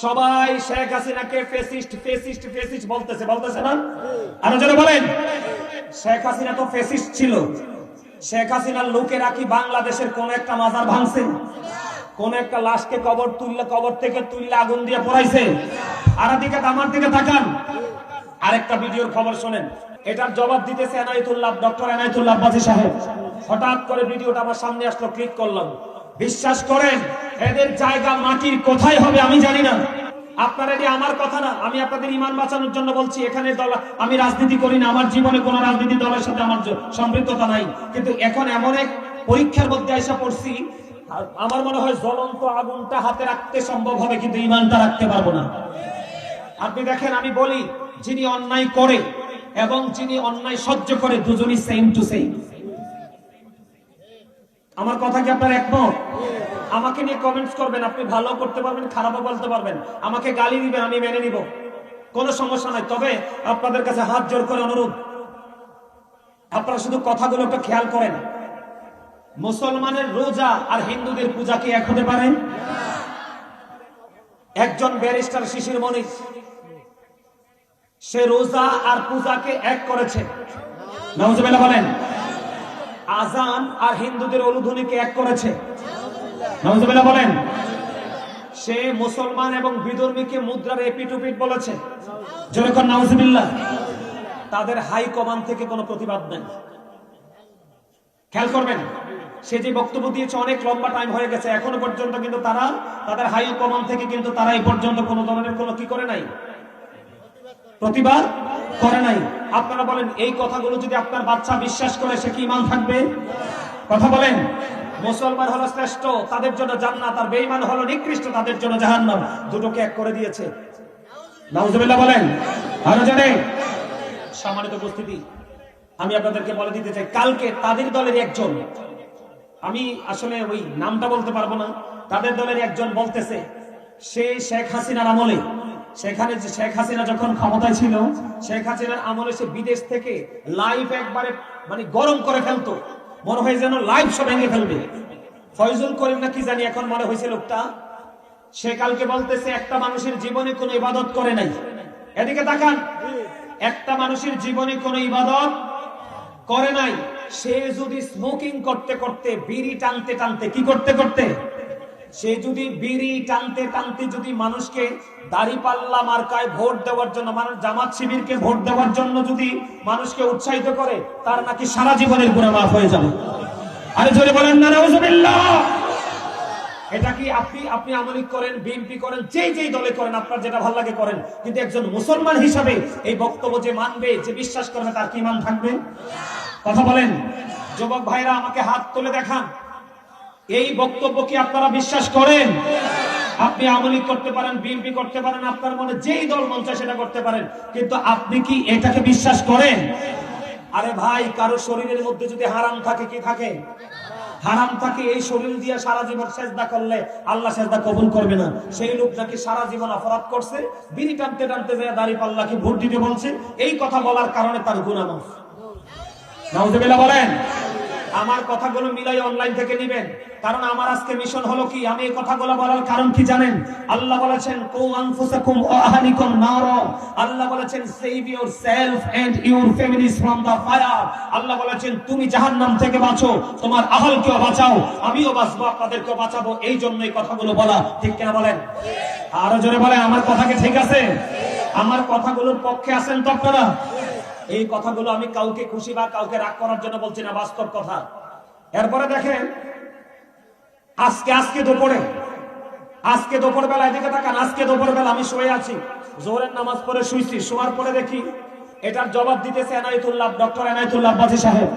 সবাই শেখ হাসিনাকে fascist fascist fascist বলতেছে না? আরো জোরে বলেন। শেখ হাসিনা তো ফেসিস্ট ছিল। শেখ হাসিনার লোকেরা কি বাংলাদেশের কোন একটা মাজার ভাঙছে? কোন একটা লাশকে কবর থেকে তুললে আগুন দিয়ে পোড়াইছে? আর দিকে আমার দিকে তাকান, আরেকটা ভিডিওর খবর শোনেন। এটার জবাব দিতেছে ডক্টর এনায়েতুল্লাহ আব্বাসী সাহেব। হঠাৎ করে ভিডিওটা আমার সামনে আসলো, ক্লিক করলাম। বিশ্বাস করেন, এদের জায়গা মাটির কোথায় হবে আমি জানি না। আপনারা এটি আমার কথা না, আমি আপনাদের ঈমান বাঁচানোর জন্য বলছি। এখানে দল, আমি রাজনীতি করি না, আমার জীবনে কোনো রাজনীতি দলের সাথে আমার সম্পৃক্ততা নাই। কিন্তু এখন এমন এক পরীক্ষার মধ্যে এসে পড়ছি, আমার মনে হয় জ্বলন্ত আগুনটা হাতে রাখতে সম্ভব হবে, কিন্তু ঈমানটা রাখতে পারবো না। আপনি দেখেন, আমি বলি, যিনি অন্যায় করে এবং যিনি অন্যায় সহ্য করে, দুজনই সেম টু সেম। আমার কথা কি আপনার একমত? আমাকে নিয়ে কমেন্টস করবেন, আপনি ভালো করতে পারবেন, খারাপও বলতে পারবেন, আমাকে গালি দিবেন, আমি মেনে নিব, কোনো সমস্যা নাই। তবে আপনাদের কাছে হাত জোর করে অনুরোধ, আপনারা শুধু কথাগুলো একটু খেয়াল করেন। মুসলমানের রোজা আর হিন্দুদের পূজা কি এক হতে পারে? একজন ব্যারিস্টার শিশির মনির, সে রোজা আর পূজাকে এক করেছে। নাউজুবিল্লাহ বলেন। আজান আর হিন্দুদের উলুধ্বনিকে এক করেছে। নাউজুবিল্লাহ বলেন। সে মুসলমান এবং বিধর্মীকে মুদ্রার এপিটুপিট বলেছে। যখন নাউজুবিল্লাহ, তাদের হাই কমান্ড থেকে কোনো প্রতিবাদ নেই। খেয়াল করবেন, সে যে বক্তব্য দিয়েছে অনেক লম্বা টাইম হয়ে গেছে, এখনো পর্যন্ত কিন্তু তারা তাদের হাই কমান্ড থেকে কিন্তু তারা এই পর্যন্ত কোনো ধরনের কোনো কি করে নাই, প্রতিবাদ করে নাই। আপনারা বলেন, এই কথাগুলো যদি আপনার বাচ্চা বিশ্বাস করে, সে কি ঈমান থাকবে? কথা বলেন। মুসলমান হলো শ্রেষ্ঠ, তাদের জন্য জান্নাত, আর বেঈমান হলো নিকৃষ্ট, তাদের জন্য জাহান্নাম। দুটোকে এক করে দিয়েছে। নাউজুবিল্লাহ বলেন। আরো জানে। সম্মানিত উপস্থিতি, আমি আপনাদেরকে বলে দিতে চাই, কালকে তাদের দলের একজন, আমি আসলে ওই নামটা বলতে পারবো না, তাদের দলের একজন বলতেছে, সে শেখ হাসিনার আমলে, সেখানে যে শেখ হাসিনা যখন ক্ষমতায় ছিল, শেখ হাসিনার আমলে সে বিদেশ থেকে লাইভ একবারে মানে গরম করে ফেলতো, মনে হয় যেন লাইভ সব ভেঙে ফেলবে। ফয়জুল করিম না কি জানি এখন মনে হয়েছে লোকটা, সে কালকে বলতেছে একটা মানুষের জীবনে কোনো ইবাদত করে নাই। এদিকে তাকান, একটা মানুষের জীবনে কোনো ইবাদত করে নাই। সে যদি স্মোকিং করতে করতে, বিড়ি টানতে টানতে, কি করতে করতে, সে যদি বিড়ি টানতে টানতে যদি মানুষকে দাঁড়িপাল্লা মার্কায় ভোট দেওয়ার জন্য, মানুষ জামাত শিবিরকে ভোট দেওয়ার জন্য যদি মানুষকে উৎসাহিত করে, তার নাকি সারা জীবনের গুনাহ মাফ হয়ে যাবে। আরে জোরে বলেন না নাউজুবিল্লাহ। এটা কি আপনি আমলি করেন, বিএনপি করেন, যেই দলে করেন, আপনার যেটা ভালো লাগে করেন, কিন্তু একজন মুসলমান হিসাবে এই বক্তব্য যে মানবে, যে বিশ্বাস করবে, তার কি ঈমান থাকবে? কথা বলেন। যুবক ভাইরা আমাকে হাত তুলে দেখান, এই বক্তব্য কি আপনারা বিশ্বাস করেন? আপনি আমলি করতে পারেন, বিএনপি করতে পারেন, আপনার মনে যেই দল মন চায় সেটা করতে পারেন, কিন্তু আপনি কি এটাকে বিশ্বাস করেন? আরে ভাই, কারো শরীরের মধ্যে যদি হারাম থাকে, কি থাকে? হারাম থাকে। এই শরীর দিয়ে সারা জীবন সেজদা করলে আল্লাহ সেজদা কবুল করবে না। সেই লোক নাকি সারা জীবন অপরাধ করছে, বিড়ি টানতে টানতে যায় দাঁড়িপাল্লাকে ভোট দিতে বলছে, এই কথা বলার কারণে তার গুনাহ মাফ। নাউজুবিল্লাহ বলেন। আমার কথাগুলো মিলাই অনলাইন থেকে নেবেন, কারণ আমার আজকে মিশন হলো কি, আমি এই কথাগুলো বলার কারণ কি জানেন? আল্লাহ বলেছেন, কু আনফুসাকুম ওয়া আহলিকুম নারা। আল্লাহ বলেছেন, save yourself and your families from the fire. Allah বলেছেন, তুমি জাহান্নাম থেকে বাঁচো, তোমার আহলকেও বাঁচাও, আমিও বাঁচবো, আপনাদেরকেও বাঁচাবো। এই জন্য এই কথাগুলো বলা, ঠিক কিনা বলেন? আরো জোরে বলেন, আমার কথা কি ঠিক আছে? আমার কথাগুলোর পক্ষে আছেন তো আপনারা? এই কথাগুলো আমি কাউকে খুশি বা কাউকে রাগ করার জন্য বলছি না, বাস্তব কথা। এরপরে দেখেন, আজকে দুপুর বেলা, এদিকে তাকান, আজকে দুপুর বেলা আমি শুয়ে আছি, জোহরের নামাজ পড়ে শুইছি, শোয়ার পরে দেখি এটার জবাব দিতেছে ডক্টর এনায়েতুল্লাহ আব্বাসী সাহেব।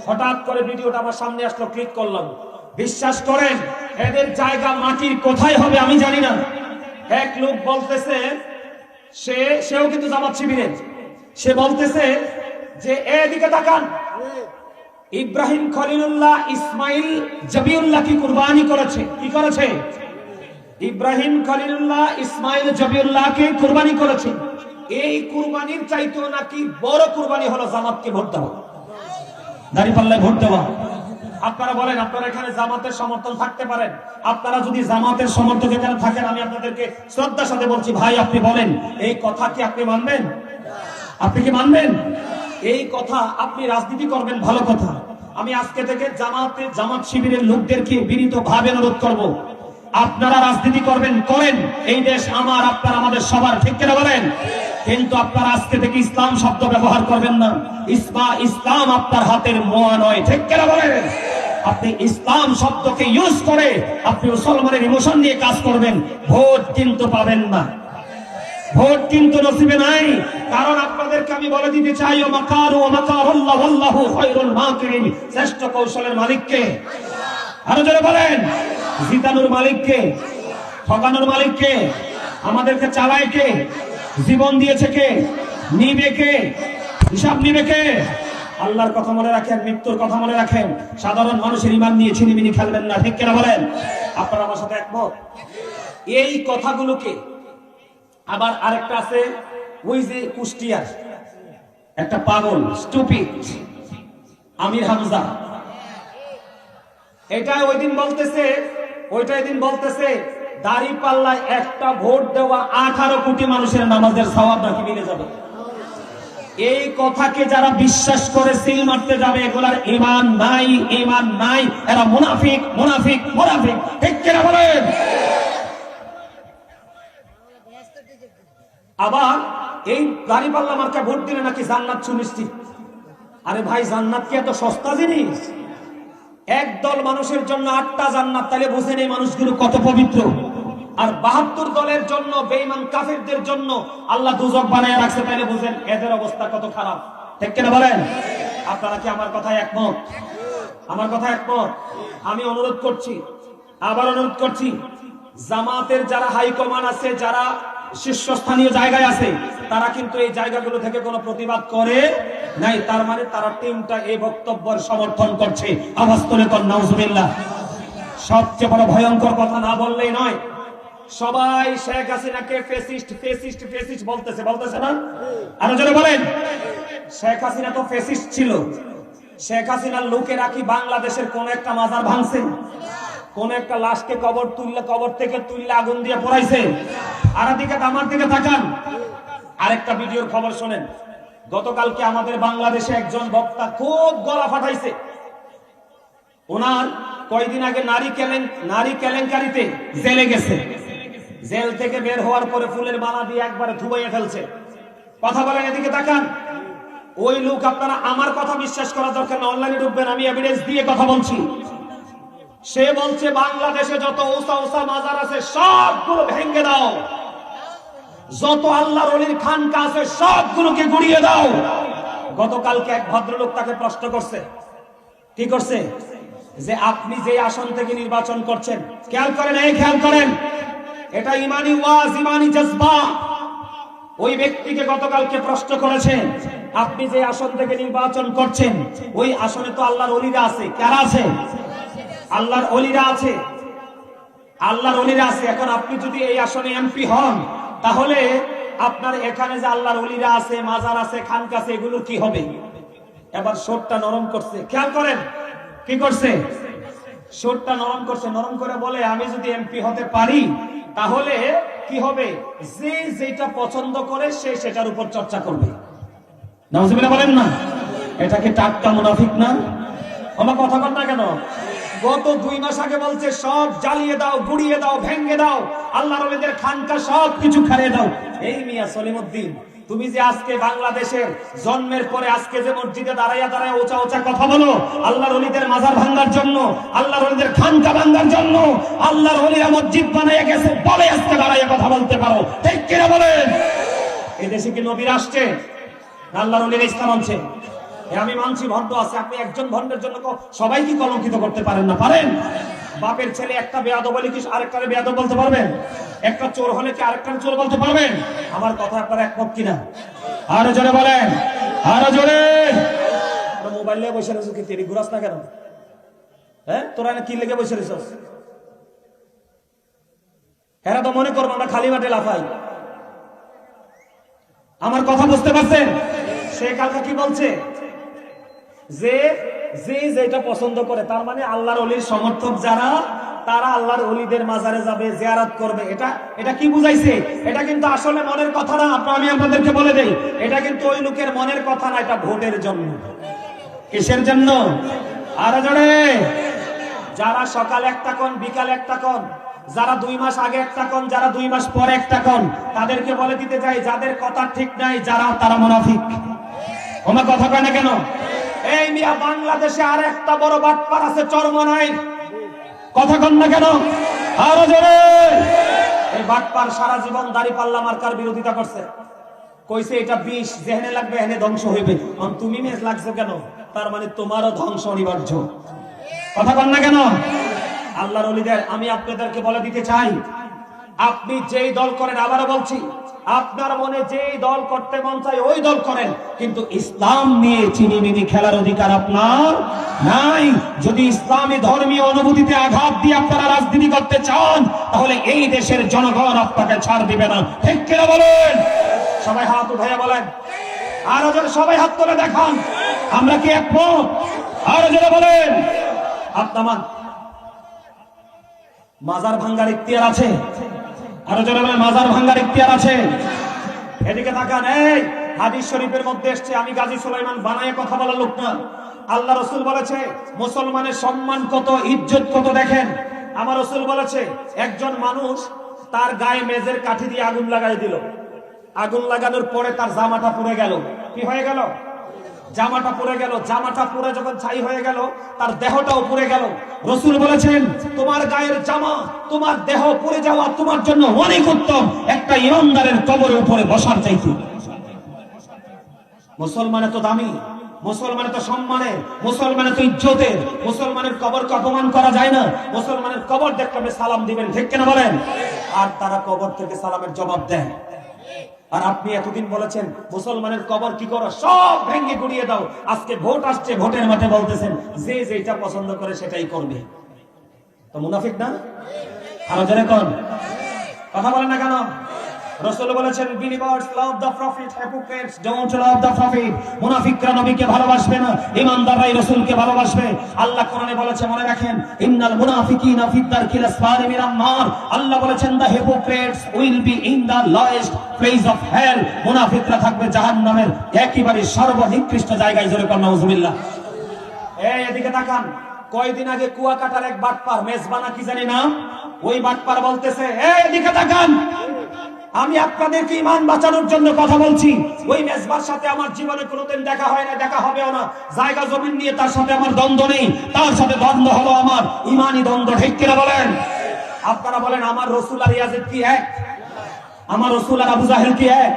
হঠাৎ করে ভিডিওটা আমার সামনে আসলো, ক্লিক করলাম। বিশ্বাস করেন, এদের জায়গা মাটির কোথায় হবে আমি জানি না। এক লোক বলতেছে, সেও কিন্তু জামাত শিবিরের, সে বলতেছে যে এদিকে তাকান, ইব্রাহিম খলিলুল্লাহ ইসমাইল জবিউল্লাহ কি কুরবানি করেছে। কি করেছে? ইব্রাহিম খলিলুল্লাহ ইসমাইল জবিউল্লাহকে কুরবানি করেছে। এই কুরবানির চাইতেও নাকি বড় কুরবানি হলো জামাতকে ভোট দেওয়া, দাঁড়িপাল্লায় ভোট দেওয়া। আপনারা বলেন, আপনারা এখানে জামাতের সমর্থন থাকতে পারেন। আপনারা যদি জামাতের সমর্থক এখানে থাকেন, আমি আপনাদেরকে শ্রদ্ধার সাথে বলছি, ভাই আপনি বলেন এই কথা কি আপনি মানবেন? আপনি কি মানবেন এই কথা? আপনি রাজনীতি করবেন, ভালো কথা। আমি আজকে থেকে জামাত শিবিরের লোকদেরকে বিনীত ভাবে অনুরোধ করব, আপনারা রাজনীতি করবেন, করেন। এই দেশ আমার, আপনার, আমাদের সবার, ঠিক কিনা বলেন? কিন্তু আপনারা আজকে থেকে ইসলাম শব্দ ব্যবহার করবেন না। ইসলাম আপনার হাতের মোয়া নয়, ঠিক কিনা বলেন? আপনি ইসলাম শব্দকে ইউজ করে আপনি মুসলমানের ইমোশন নিয়ে কাজ করবেন, ভোট কিন্তু পাবেন না, ভোট কিন্তু নসিবে নাই। কারণ আপনাদেরকে আমি বলে দিতে চাই, ও মাকারু ওয়া মাকারুল্লাহ ওয়াল্লাহু খায়রুল মাকিরিন, শ্রেষ্ঠ কৌশলের মালিককে। আরো জোরে বলেন, জিতানোর মালিককে, ঠকানোর মালিককে, আমাদেরকে চালায় কে, জীবন দিয়েছে কে, নিবে কে, হিসাব নিবে কে? আল্লাহর কথা মনে রাখেন, মৃত্যুর কথা মনে রাখেন। সাধারণ মানুষের ঈমান নিয়ে ছিনিমিনি খেলবেন না, ঠিক কিনা বলেন? আপনারা আমার সাথে একমত? এই কথাগুলোকে আবার আরেকটা আছে, ওই যে কুষ্টিয়ার একটা পাগল স্টুপিড আমির হামজা, এটা ওইদিন বলতেছে দাঁড়িপাল্লায় একটা ভোট দেওয়া 18 কোটি মানুষের নামাজের সওয়াব নাকি মিলে যাবে। এই কথাকে যারা বিশ্বাস করে সিল মারতে যাবে, এগুলার ঈমান নাই, ঈমান নাই, এরা মুনাফিক, মুনাফিক, মুনাফিক, ঠিক কিনা বলেন? আবার এই দাঁড়িপাল্লা মার্কা ভোট দিলে নাকি জান্নাত সুনিশ্চিত। আরে ভাই, জান্নাত কি এত সস্তা জিনিস? একদল মানুষের জন্য 8টা জান্নাত, তাহলে বুঝেন এই মানুষগুলো কত পবিত্র। আর 72 দলের জন্য, বেঈমান কাফেরদের জন্য আল্লাহ দুজক বানায় রাখছে, তাহলে বুঝেন এদের অবস্থা কত খারাপ, ঠিক কিনা বলেন? আপনারা কি আমার কথায় একমত? আমার কথা একমত? আমি অনুরোধ করছি, আবার অনুরোধ করছি, জামাতের যারা হাইকমান্ড আছে, যারা শীর্ষস্থানীয় জায়গায় আছে, তারা কিন্তু এই জায়গাগুলো থেকে কোনো প্রতিবাদ করে নাই। তার মানে তারা টিমটা এই বক্তব্যের সমর্থন করছে। আওয়াজ তুলে কোন নাউজুবিল্লাহ। সবচেয়ে বড় ভয়ঙ্কর কথা না বললেই নয়, সবাই শেখ হাসিনাকে ফেসিস্ট ফেসিস্ট ফেসিস্ট বলতেছে না? আরো জোরে বলেন, শেখ হাসিনা তো ফেসিস্ট ছিল। শেখ হাসিনার লোকেরা কি বাংলাদেশের কোন একটা মাজার ভাঙছে? কোন একটা লাশকে কবর থেকে তুললে আগুন দিয়ে পোড়াইছে? আর দিকে আমার দিকে তাকান, আরেকটা ভিডিওর খবর শোনেন। গতকালকে আমাদের বাংলাদেশে একজন বক্তা খুব গলা ফাটাইছে। ওনার কয়েকদিন আগে নারী কেলেঙ্কারিতে জেলে গেছে। জেল থেকে বের হওয়ার পরে ফুলের মালা দিয়ে একবারে ধুবাইয়ে ফেলছে। কথা বলেন, এদিকে তাকান। ওই লোক, আপনারা আমার কথা বিশ্বাস করার দরকার না, অনলাইনে ঢুকবেন, আমি এভিডেন্স দিয়ে কথা বলছি। সে বলছে বাংলাদেশে যত ওসা ওসা মাজার আছে সবগুলো ভেঙে দাও, যত আল্লাহর ওলির খানকা আছে সবগুলোকে গুড়িয়ে দাও। গতকালকে এক ভদ্রলোক তাকে প্রশ্ন করছে, কি করছে, যে আপনি যে আসন থেকে নির্বাচন করছেন, খেয়াল করেন, খেয়াল করেন, এটা ইমানি ওয়াজ, ইমানি জজবা। ওই ব্যক্তিকে গতকালকে প্রশ্ন করেছেন, আপনি যে আসন থেকে নির্বাচন করছেন, ওই আসনে তো আল্লাহর ওলিরা আছে। কারা আছে? আল্লাহর ওলিরা আছে, আল্লাহর ওলিরা আছে। এখন আপনি যদি এই আসনে এমপি হন, তাহলে আপনার এখানে যে আল্লাহর ওলিরা আছে, মাজার আছে, খানকা আছে, এগুলোর কি হবে? এবার সুরটা নরম করছে, খেয়াল করেন কি করছে, সুরটা নরম করছে। নরম করে বলে, আমি যদি এমপি হতে পারি তাহলে কি হবে, যে যেটা পছন্দ করে সে সেটার উপর চর্চা করবে। নাউজুবিল্লাহ বলেন না? এটা কি টাটকা মুনাফিক না? আমার কথা বল না কেন? গত 2 মাস আগে বলছে সব জ্বালিয়ে দাও, গুড়িয়ে দাও, ভেঙে দাও, আল্লাহর ওলিদের খানকা সব কিছু খারিয়ে দাও। এই মিয়া সলিমউদ্দিন, তুমি যে আজকে বাংলাদেশের জন্মের পরে আজকে যে মসজিদে দাঁড়াইয়া ওচা ওচা কথা বলো আল্লাহর ওলিদের মাজার ভাঙার জন্য, আল্লাহর ওলিদের খানকা ভাঙার জন্য, আল্লাহর ওলিরা মসজিদ বানাইয়া গেছে বলে আজকে দাঁড়াইয়া কথা বলতে পারো, ঠিক কিনা বলেন? এদেশে কি নবীর আসছে? আল্লাহর ওলিরা ইসলাম আনছে। আমি মানছি ভণ্ড আছে, আপনি একজন ভণ্ডের জন্য সবাই কি কলঙ্কিত করতে পারেন না? পারেন। বাপের ছেলে একটা বেয়াদব বলে কি আরেকটারে বেয়াদব বলতে পারবেন? একটা চোর হলে কি আরেকটারে চোর বলতে পারবেন? আমার কথা আপনারা একমত কিনা? আরো জোরে বলেন, আরো জোরে। মোবাইল নিয়ে বসে রয়েছ, কি তেরি ঘুরাস না কেন? হ্যাঁ, তোরা কি লেগে বসে রয়েছ? এরা তো মনে করবো আমরা খালি মাঠে লাফাই। আমার কথা বুঝতে পারছেন? সে কালকে কি বলছে, যে যে যেটা পছন্দ করে, তার মানে আল্লাহর ওলির সমর্থক যারা, তারা আল্লাহর ওলিদের মাজারে যাবে, জিয়ারত করবে। এটা কি বুঝাইছে? এটা কিন্তু আসলে মনের কথা না। আমি আপনাদেরকে বলে দেই, এটা কিন্তু ওই লোকের মনের কথা না, এটা ভোটের জন্য। কিসের জন্য? আর জোরে, যারা সকাল একটা কোন, বিকাল একটা কোন, যারা 2 মাস আগে একটা কোন, যারা 2 মাস পরে একটা কোন, তাদেরকে বলে দিতে চাই, যাদের কথা ঠিক নাই যারা, তারা মুনাফিক। ওমা কথা কয় না কেন? এই মিয়া, বাংলাদেশে আর একটা বড় বাটপার আছে, চরমনাই। কথা কন না কেন? আরো জোরে। এই বাটপার সারা জীবন দাড়িপাল্লা মার্কার বিরোধিতা করছে, কইছে এটা বিষ, যেখানে লাগবে এখানে ধ্বংস হইবে। তুমি মেজ লাগছো কেন? তার মানে তোমারও ধ্বংস অনিবার্য। কথা কন না কেন? আল্লাহর ওলিদের আমি আপনাদেরকে বলে দিতে চাই, আপনি যেই দল করেন, আবারও বলছি, আপনার মনে যেই দল করতে মন চায় ওই দল করেন, কিন্তু ইসলাম নিয়ে চিনিমিনি খেলার অধিকার আপনার নাই। যদি ইসলামী ধর্মীয় অনুভূতিতে আঘাত দিয়ে আপনারা রাজনীতি করতে চান, তাহলে এই দেশের জনগণ আপনাকে ছাড় দিবে না। ঠিক কিনা বলেন? সবাই হাত উঠাইয়া বলেন, আরো জোরে সবাই হাত তুলে দেখান, আমরা কি একমত? আরো জোরে বলেন। আপনার মাজার ভাঙ্গার ইখতিয়ার আছে? আরো জোরে বলেন, মাজার ভাঙ্গার ইখতিয়ার আছে? এদিকে তাকান। এই হাদিস শরীফের মধ্যে এসেছে, আমি গাজী সুলাইমান বানায়ে কথা বলা লোক না। আল্লাহ রাসূল বলেছে মুসলমানের সম্মান কত, ইজ্জত কত। দেখেন, আমার রাসূল বলেছে, একজন মানুষ তার গায়ে মেজের কাঠি দিয়ে আগুন লাগাই দিল, আগুন লাগানোর পরে তার জামাটা পুড়ে গেল। কি হয়ে গেল? জামাটা পুড়ে গেল। জামাটা পুড়ে যখন ছাই হয়ে গেল, তার দেহটাও পুড়ে গেল। রাসূল বলেছেন, তোমার গায়ের জামা, তোমার দেহ পুড়ে যাওয়া তোমার জন্য অনেক উত্তম একটা ইমানদারের কবরের উপরে বসার চাইতে। মুসলমানের তো দামি, মুসলমানের তো সম্মানের, মুসলমানের তো ইজ্জতের। মুসলমানের কবরকে অপমান করা যায় না। মুসলমানের কবর দেখলে আপনি সালাম দিবেন, ঠিক কিনা বলেন? আর তারা কবর থেকে সালামের জবাব দেয়। আর আপনি এতদিন বলেছেন মুসলমানের কবর কি করো, সব ভেঙে গুড়িয়ে দাও। আজকে ভোট আসছে, ভোটের মাঠে বলতেছেন যে যেটা পছন্দ করে সেটাই করবে। তো মুনাফিক না? আরো জোরে কোন কথা বলেন না কেন? রাসূল বলেছেন, believers love the prophet, hypocrites don't love the prophet। মুনাফিকরা নবীকে ভালোবাসবে না, ঈমানদাররাই রাসূলকে ভালোবাসবে। আল্লাহ কোরআনে বলেছে, মনে রাখেন, ইন্নাল মুনাফিকিনা ফি দারকিল আসফালি মিনান নার। আল্লাহ বলেছেন, the hypocrites will be in the lowest place of hell। মুনাফিকরা থাকবে জাহান্নামের একেবারে সর্বনিকৃষ্ট জায়গায়। জোরে কোন নাউজুবিল্লাহ। এই এদিকে তাকান। কয়দিন আগে কুয়াকাটার এক বাটপার, মেজবানা কি জানি না, ওই বাটপার বলতেছে, এই এদিকে তাকান, আমি আপনাদেরকে ঈমান বাঁচানোর জন্য কথা বলছি। ওই মেজবার সাথে আমার জীবনে কোনোদিন দেখা হয় না, দেখা হবেও না। জায়গা জমিন নিয়ে তার সাথে আমার দ্বন্দ্ব নেই, তার সাথে দ্বন্দ্ব হলো আমার ঈমানি দ্বন্দ্ব। ঠিক কিনা বলেন? আপনারা বলেন, আমার রাসূল আর ইয়াজিদ কি এক? আমার রাসূল আর আবু জাহেল কি এক?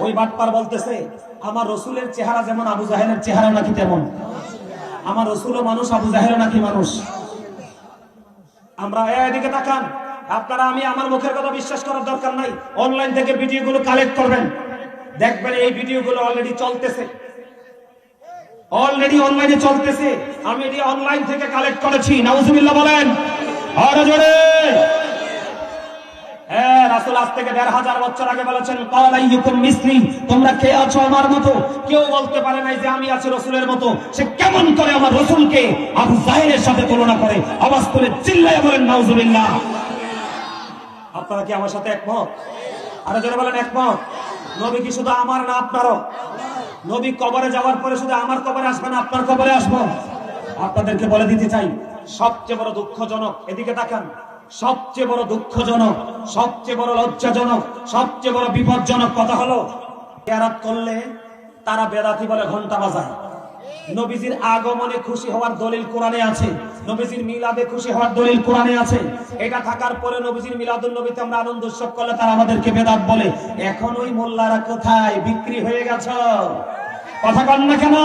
ওই বাটপার বলতেছে, আমার রাসূলের চেহারা যেমন আবু জাহেলের চেহারা নাকি তেমন। আমার রাসূলও মানুষ, আবু জাহেলও নাকি মানুষ। আমরা এদিকে তাকান। আপনারা, আমি আমার মুখের কথা বিশ্বাস করার দরকার নাই। অনলাইন থেকে ভিডিওগুলো কালেক্ট করবেন, দেখবেন এই ভিডিওগুলো অলরেডি চলতেছে, অলরেডি অনলাইনে চলতেছে। আমি এটি অনলাইন থেকে কালেক্ট করেছি। নাউজুবিল্লাহ বলেন আরো জোরে। হ্যাঁ, রাসূল আজ থেকে ১৫০০ বছর আগে বলেছেন, ক্বাল আইয়ুকুম মিসলি, তোমরা কে আছো আমার মতো? কেউ বলতে পারে নাই যে আমি আছি রাসূলের মতো। সে কেমন করে আমার রাসূলকে আবু জাহেলের সাথে তুলনা করে? আওয়াজ তুলে চিল্লায়ে বলেন নাউজুবিল্লাহ। আপনারা কি আমার সাথে একমত? আরো জোরে বলেন একমত। নবী কি শুধু আমার না আপনারও? নবী কবরে যাওয়ার পরে শুধু আমার কবরে আসবে না, আপনার কবরে আসবো। আপনাদেরকে বলে দিতে চাই, সবচেয়ে বড় দুঃখজনক, এদিকে তাকান, সবচেয়ে বড় দুঃখজনক, সবচেয়ে বড় লজ্জাজনক, সবচেয়ে বড় বিপজ্জনক কথা হলো, জিয়ারত করলে তারা বেদাতি বলে ঘন্টা বাজায়। নবীজির আগমনে খুশি হওয়ার দলিল কোরআনে আছে, নবীজির মিলাদে খুশি হওয়ার দলিল কোরআনে আছে। এটা থাকার পরে নবীজির মিলাদুন নবীতে আমরা আনন্দ উৎসব করলে তারা আমাদেরকে বেদাত বলে। এখন ওই মোল্লারা কোথায়? বিক্রি হয়ে গেছে। কথা কন না কেন?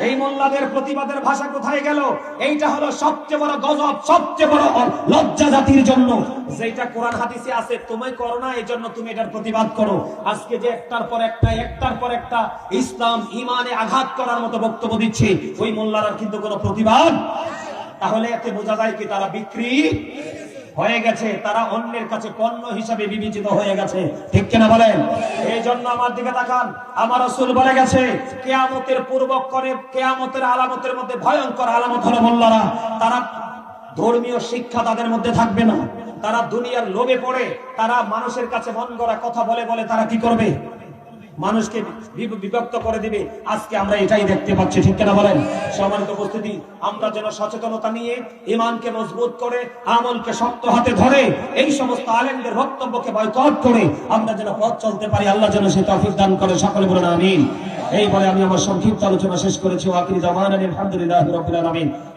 এই মোল্লাদের প্রতিবাদের ভাষা কোথায় গেল? এইটা হলো সবচেয়ে বড় গজব, সবচেয়ে বড় লজ্জা জাতির জন্য। যেটা কোরআন হাদিসে আছে তুমি করো না, এই জন্য তুমি এটার প্রতিবাদ করো। আজকে যে একটার পর একটা ইসলাম ঈমানে আঘাত করার মতো বক্তব্য দিচ্ছে, ওই মোল্লারা কিন্তু কোনো প্রতিবাদ। তাহলে এতে বোঝা যায় কি তারা বিক্রি। হয়ে গেছে, তারা অন্যের কাছে পণ্য হিসাবে বিবেচিত হয়ে গেছে। ঠিক কিনা বলেন? এই জন্য আমার দিকে তাকান, আমার রাসূল বলে গেছে কিয়ামতের পূর্বক্ষণে, কিয়ামতের আলামতের মধ্যে ভয়ঙ্কর আলামত হলো মোল্লারা, তারা ধর্মীয় শিক্ষা তাদের মধ্যে থাকবে না, তারা দুনিয়ার লোভে পড়ে তারা মানুষের কাছে মন গড়া কথা বলে বলে তারা কি করবে, মানুষকে বিভক্ত করে দিবে। আজকে আমরা এটাই দেখতে পাচ্ছি। ঠিক কিনা বলেন? সম্মানিত উপস্থিতি, আমরা যেন সচেতনতা নিয়ে ঈমানকে মজবুত করে আমলকে শক্ত হাতে ধরে এই সমস্ত আলেমদের বক্তব্যকে বয়কট করে আমরা যেন পথ চলতে পারি। আল্লাহ যেন সে তৌফিক দান করে, সকলে বলেন আমিন। এই বলে আমি আমার সংক্ষিপ্ত আলোচনা শেষ করেছি। ওয়া আখিরু দাওয়ানা আলহামদুলিল্লাহি রাব্বিল আলামিন।